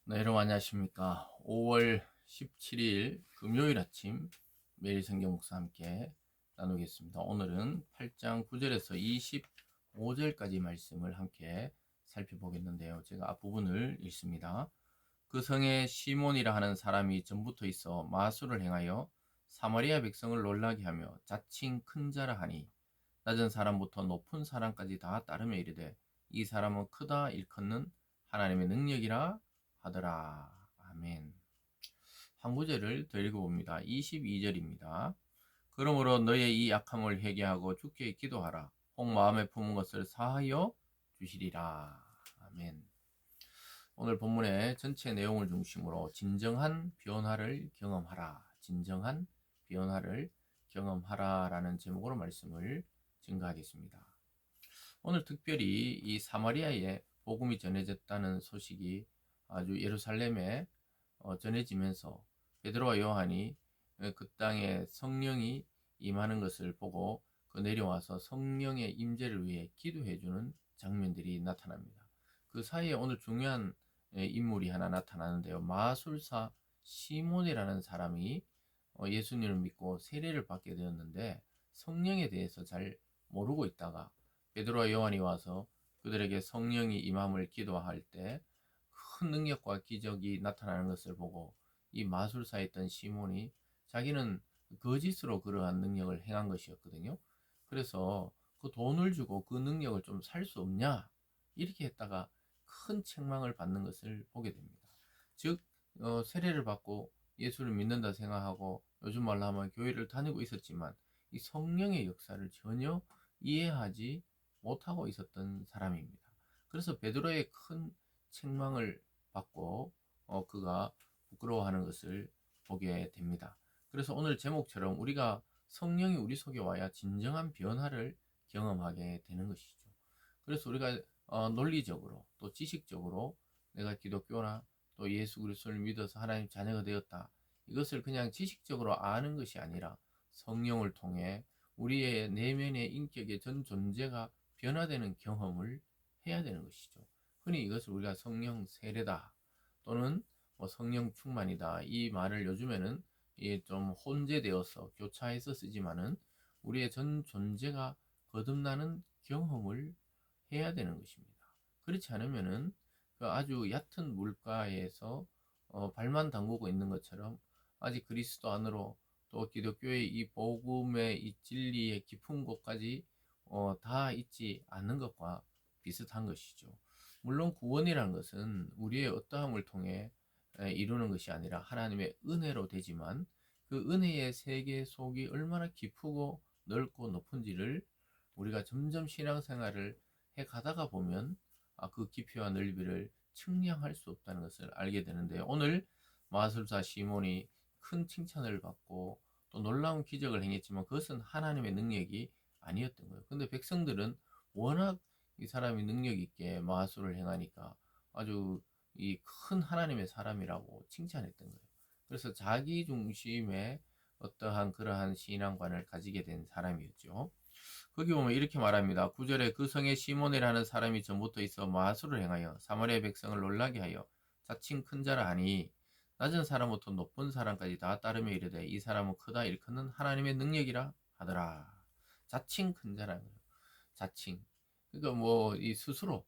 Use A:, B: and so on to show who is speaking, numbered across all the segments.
A: 네, 여러분 안녕하십니까. 5월 17일 금요일 아침 매일 성경 묵상 함께 나누겠습니다. 오늘은 8장 9절에서 25절까지 말씀을 함께 살펴보겠는데요. 제가 앞부분을 읽습니다. 그 성에 시몬이라 하는 사람이 전부터 있어 마술을 행하여 사마리아 백성을 놀라게 하며 자칭 큰 자라 하니 낮은 사람부터 높은 사람까지 다 따르며 이르되 이 사람은 크다 일컫는 하나님의 능력이라 하더라. 아멘. 한 구절을 더 읽어봅니다. 22절입니다. 그러므로 너의 이 약함을 회개하고 주께 기도하라. 혹 마음에 품은 것을 사하여 주시리라. 아멘. 오늘 본문의 전체 내용을 중심으로 진정한 변화를 경험하라. 진정한 변화를 경험하라 라는 제목으로 말씀을 증가하겠습니다. 오늘 특별히 이 사마리아에 복음이 전해졌다는 소식이 아주 예루살렘에 전해지면서 베드로와 요한이 그 땅에 성령이 임하는 것을 보고 그 내려와서 성령의 임재를 위해 기도해 주는 장면들이 나타납니다. 그 사이에 오늘 중요한 인물이 하나 나타나는데요. 마술사 시몬이라는 사람이 예수님을 믿고 세례를 받게 되었는데 성령에 대해서 잘 모르고 있다가 베드로와 요한이 와서 그들에게 성령이 임함을 기도할 때 큰 능력과 기적이 나타나는 것을 보고 이 마술사였던 시몬이 자기는 거짓으로 그러한 능력을 행한 것이었거든요. 그래서 그 돈을 주고 그 능력을 좀 살 수 없냐 이렇게 했다가 큰 책망을 받는 것을 보게 됩니다. 즉 세례를 받고 예수를 믿는다 생각하고 요즘 말로 하면 교회를 다니고 있었지만 이 성령의 역사를 전혀 이해하지 못하고 있었던 사람입니다. 그래서 베드로의 큰 책망을 받고 그가 부끄러워하는 것을 보게 됩니다. 그래서 오늘 제목처럼 우리가 성령이 우리 속에 와야 진정한 변화를 경험하게 되는 것이죠. 그래서 우리가 논리적으로 또 지식적으로 내가 기독교나 또 예수 그리스도를 믿어서 하나님 자녀가 되었다. 이것을 그냥 지식적으로 아는 것이 아니라 성령을 통해 우리의 내면의 인격의 전 존재가 변화되는 경험을 해야 되는 것이죠. 흔히 이것을 우리가 성령 세례다 또는 뭐 성령 충만이다 이 말을 요즘에는 좀 혼재되어서 교차해서 쓰지만은 우리의 전 존재가 거듭나는 경험을 해야 되는 것입니다. 그렇지 않으면은 그 아주 얕은 물가에서 발만 담그고 있는 것처럼 아직 그리스도 안으로 또 기독교의 이 복음의 이 진리의 깊은 곳까지 다 있지 않는 것과 비슷한 것이죠. 물론 구원이라는 것은 우리의 어떠함을 통해 이루는 것이 아니라 하나님의 은혜로 되지만 그 은혜의 세계 속이 얼마나 깊고 넓고 높은지를 우리가 점점 신앙생활을 해 가다가 보면 그 깊이와 넓이를 측량할 수 없다는 것을 알게 되는데요. 오늘 마술사 시몬이 큰 칭찬을 받고 또 놀라운 기적을 행했지만 그것은 하나님의 능력이 아니었던 거예요. 근데 백성들은 워낙 이 사람이 능력 있게 마술을 행하니까 아주 이 큰 하나님의 사람이라고 칭찬했던 거예요. 그래서 자기 중심의 어떠한 그러한 신앙관을 가지게 된 사람이었죠. 거기 보면 이렇게 말합니다. 9절에 그 성에 시몬이라는 사람이 전부터 있어 마술을 행하여 사마리아 백성을 놀라게 하여 자칭 큰 자라 하니 낮은 사람부터 높은 사람까지 다 따르며 이르되 이 사람은 크다 일컫는 하나님의 능력이라 하더라. 자칭 큰 자라는 거예요. 자칭. 그러니까 뭐 이 스스로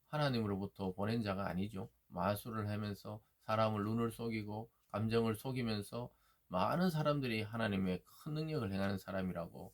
A: 하나님으로부터 보낸 자가 아니죠. 마술을 하면서 사람을 눈을 속이고 감정을 속이면서 많은 사람들이 하나님의 큰 능력을 행하는 사람이라고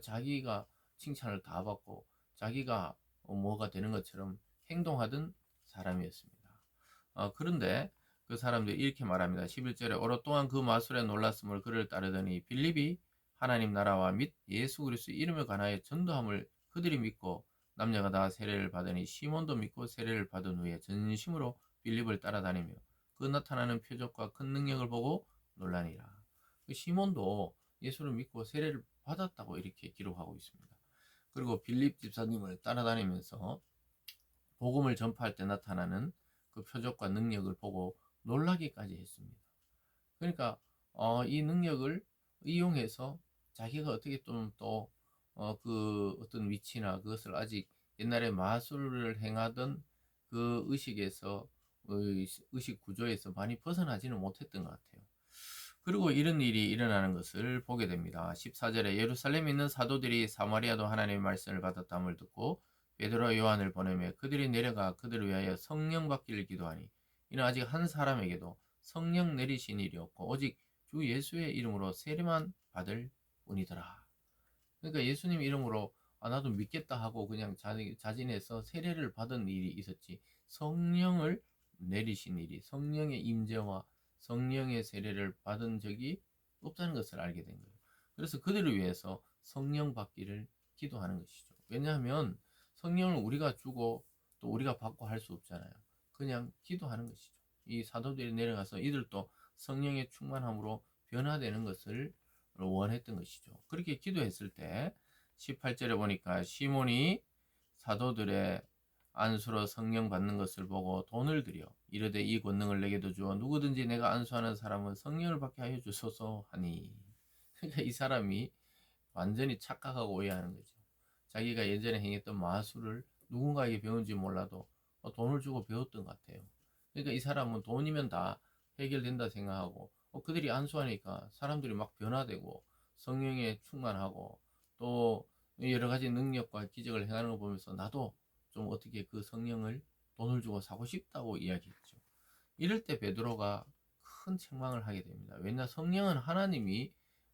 A: 자기가 칭찬을 다 받고 자기가 뭐가 되는 것처럼 행동하던 사람이었습니다. 그런데 그 사람들이 이렇게 말합니다. 11절에 오랫동안 그 마술에 놀랐음을 그를 따르더니 빌립이 하나님 나라와 및 예수 그리스도 이름에 관하여 전도함을 그들이 믿고 남녀가 다 세례를 받으니 시몬도 믿고 세례를 받은 후에 전심으로 빌립을 따라다니며 그 나타나는 표적과 큰 능력을 보고 놀라니라. 그 시몬도 예수를 믿고 세례를 받았다고 이렇게 기록하고 있습니다. 그리고 빌립 집사님을 따라다니면서 복음을 전파할 때 나타나는 그 표적과 능력을 보고 놀라기까지 했습니다. 그러니까 이 능력을 이용해서 자기가 어떻게 좀 또 그 어떤 위치나 그것을 아직 옛날에 마술을 행하던 그 의식에서 의식 구조에서 많이 벗어나지는 못했던 것 같아요. 그리고 이런 일이 일어나는 것을 보게 됩니다. 14절에 예루살렘에 있는 사도들이 사마리아도 하나님의 말씀을 받았다함을 듣고 베드로와 요한을 보내며 그들이 내려가 그들을 위하여 성령 받기를 기도하니 이는 아직 한 사람에게도 성령 내리신 일이 없고 오직 주 예수의 이름으로 세례만 받을 뿐이더라. 그러니까 예수님 이름으로 나도 믿겠다 하고 그냥 자진해서 세례를 받은 일이 있었지 성령을 내리신 일이 성령의 임재와 성령의 세례를 받은 적이 없다는 것을 알게 된 거예요. 그래서 그들을 위해서 성령 받기를 기도하는 것이죠. 왜냐하면 성령을 우리가 주고 또 우리가 받고 할 수 없잖아요. 그냥 기도하는 것이죠. 이 사도들이 내려가서 이들도 성령의 충만함으로 변화되는 것을 원했던 것이죠. 그렇게 기도했을 때 18절에 보니까 시몬이 사도들의 안수로 성령 받는 것을 보고 돈을 들여 이르되 이 권능을 내게도 주어 누구든지 내가 안수하는 사람은 성령을 받게 하여 주소서 하니. 그러니까 이 사람이 완전히 착각하고 오해하는 거죠. 자기가 예전에 행했던 마술을 누군가에게 배운지 몰라도 돈을 주고 배웠던 것 같아요. 그러니까 이 사람은 돈이면 다 해결된다 생각하고 그들이 안수하니까 사람들이 막 변화되고 성령에 충만하고 또 여러 가지 능력과 기적을 행하는 걸 보면서 나도 좀 어떻게 그 성령을 돈을 주고 사고 싶다고 이야기했죠. 이럴 때 베드로가 큰 책망을 하게 됩니다. 왜냐 성령은 하나님이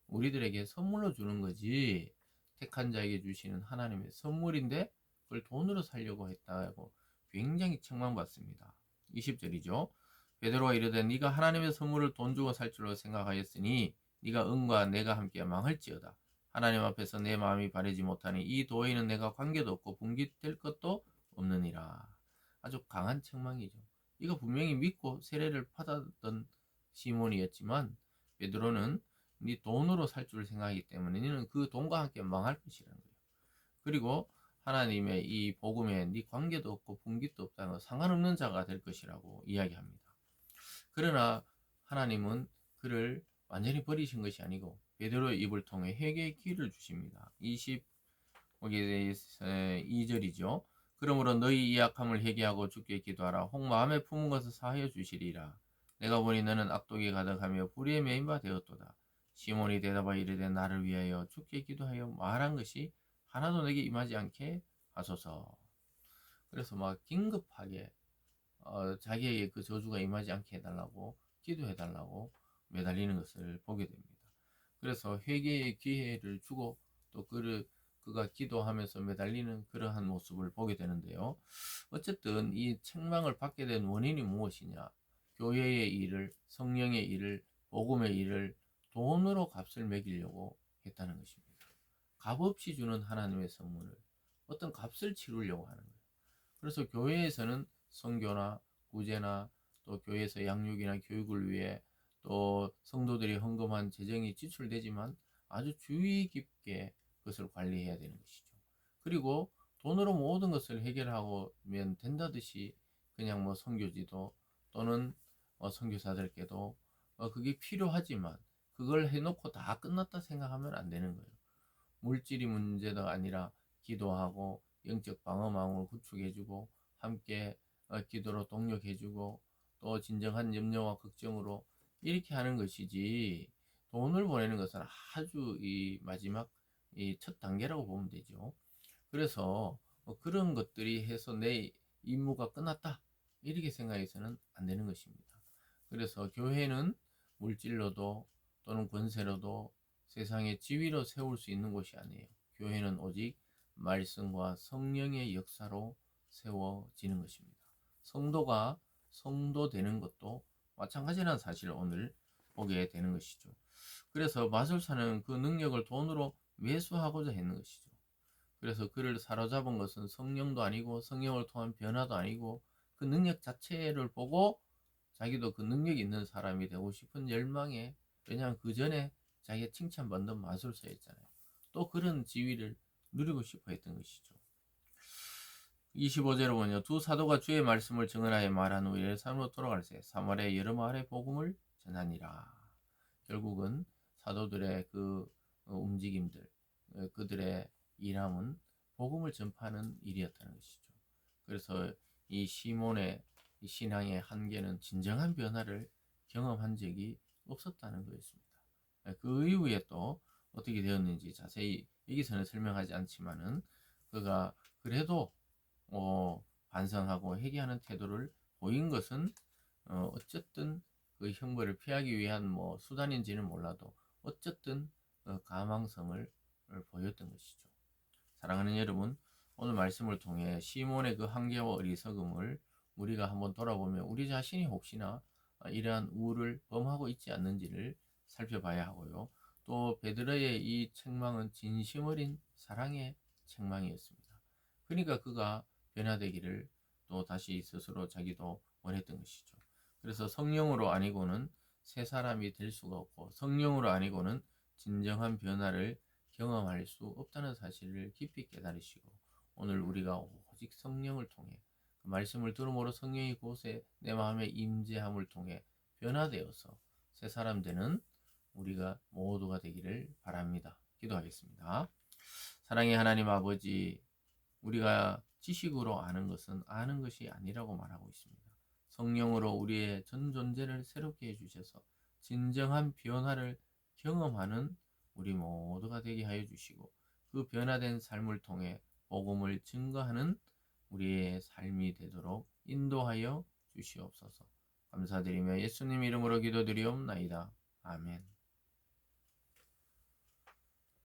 A: 우리들에게 선물로 주는 거지 택한 자에게 주시는 하나님의 선물인데 그걸 돈으로 살려고 했다고 굉장히 책망받습니다. 20절이죠. 베드로가 이르되 네가 하나님의 선물을 돈 주고 살 줄로 생각하였으니 네가 은과 내가 함께 망할지어다. 하나님 앞에서 내 마음이 바르지 못하니 이 도에는 내가 관계도 없고 분깃될 것도 없느니라. 아주 강한 책망이죠. 이거 분명히 믿고 세례를 받았던 시몬이었지만 베드로는 네 돈으로 살 줄 생각하기 때문에 너는 그 돈과 함께 망할 것이라는 거예요. 그리고 하나님의 이 복음에 네 관계도 없고 분깃도 없다는 거 상관없는 자가 될 것이라고 이야기합니다. 그러나 하나님은 그를 완전히 버리신 것이 아니고 베드로의 입을 통해 회개의 기회를 주십니다. 22절이죠. 그러므로 너희 이 악함을 회개하고 주께 기도하라. 혹 마음에 품은 것을 사하여 주시리라. 내가 보니 너는 악독이 가득하며 불의에 매인 바 되었도다. 시몬이 대답하여 이르되 나를 위하여 주께 기도하여 말한 것이 하나도 내게 임하지 않게 하소서. 그래서 막 긴급하게 자기에게 그 저주가 임하지 않게 해달라고 기도해달라고 매달리는 것을 보게 됩니다. 그래서 회개의 기회를 주고 또 그가 기도하면서 매달리는 그러한 모습을 보게 되는데요. 어쨌든 이 책망을 받게 된 원인이 무엇이냐? 교회의 일을, 성령의 일을, 복음의 일을 돈으로 값을 매기려고 했다는 것입니다. 값없이 주는 하나님의 선물을 어떤 값을 치르려고 하는 거예요. 그래서 교회에서는 선교나 구제나 또 교회에서 양육이나 교육을 위해 또 성도들이 헌금한 재정이 지출되지만 아주 주의 깊게 그것을 관리해야 되는 것이죠. 그리고 돈으로 모든 것을 해결하면 된다듯이 그냥 뭐 선교지도 또는 선교사들께도 그게 필요하지만 그걸 해놓고 다 끝났다 생각하면 안 되는 거예요. 물질이 문제가 아니라 기도하고 영적 방어망을 구축해주고 함께 기도로 동력해주고 또 진정한 염려와 걱정으로 이렇게 하는 것이지 돈을 보내는 것은 아주 이 마지막 이 첫 단계라고 보면 되죠. 그래서 그런 것들이 해서 내 임무가 끝났다 이렇게 생각해서는 안 되는 것입니다. 그래서 교회는 물질로도 또는 권세로도 세상의 지위로 세울 수 있는 곳이 아니에요. 교회는 오직 말씀과 성령의 역사로 세워지는 것입니다. 성도가 성도되는 것도 마찬가지라는 사실을 오늘 보게 되는 것이죠. 그래서 마술사는 그 능력을 돈으로 매수하고자 했는 것이죠. 그래서 그를 사로잡은 것은 성령도 아니고 성령을 통한 변화도 아니고 그 능력 자체를 보고 자기도 그 능력이 있는 사람이 되고 싶은 열망에 왜냐하면 그 전에 자기가 칭찬받는 마술사였잖아요. 또 그런 지위를 누리고 싶어 했던 것이죠. 25절에 보면 두 사도가 주의 말씀을 증언하여 말한 후 예루살렘으로 돌아갈새 사마리아 여러 마을에 복음을 전하니라. 결국은 사도들의 그 움직임들 그들의 일함은 복음을 전파하는 일이었다는 것이죠. 그래서 이 시몬의 이 신앙의 한계는 진정한 변화를 경험한 적이 없었다는 거였습니다. 그 이후에 또 어떻게 되었는지 자세히 여기서는 설명하지 않지만은 그가 그래도 반성하고 회개하는 태도를 보인 것은 어쨌든 그 형벌을 피하기 위한 수단인지는 몰라도 어쨌든 가망성을 보였던 것이죠. 사랑하는 여러분, 오늘 말씀을 통해 시몬의 그 한계와 어리석음을 우리가 한번 돌아보며 우리 자신이 혹시나 이러한 우를 범하고 있지 않는지를 살펴봐야 하고요. 또 베드로의 이 책망은 진심 어린 사랑의 책망이었습니다. 그러니까 그가 변화되기를 또 다시 스스로 자기도 원했던 것이죠. 그래서 성령으로 아니고는 새 사람이 될 수가 없고 성령으로 아니고는 진정한 변화를 경험할 수 없다는 사실을 깊이 깨달으시고 오늘 우리가 오직 성령을 통해 그 말씀을 들음으로 성령이 곳에 내 마음에 임재함을 통해 변화되어서 새 사람 되는 우리가 모두가 되기를 바랍니다. 기도하겠습니다. 사랑의 하나님 아버지, 우리가 지식으로 아는 것은 아는 것이 아니라고 말하고 있습니다. 성령으로 우리의 전 존재를 새롭게 해주셔서 진정한 변화를 경험하는 우리 모두가 되게 하여 주시고 그 변화된 삶을 통해 복음을 증거하는 우리의 삶이 되도록 인도하여 주시옵소서. 감사드리며 예수님 이름으로 기도드리옵나이다. 아멘.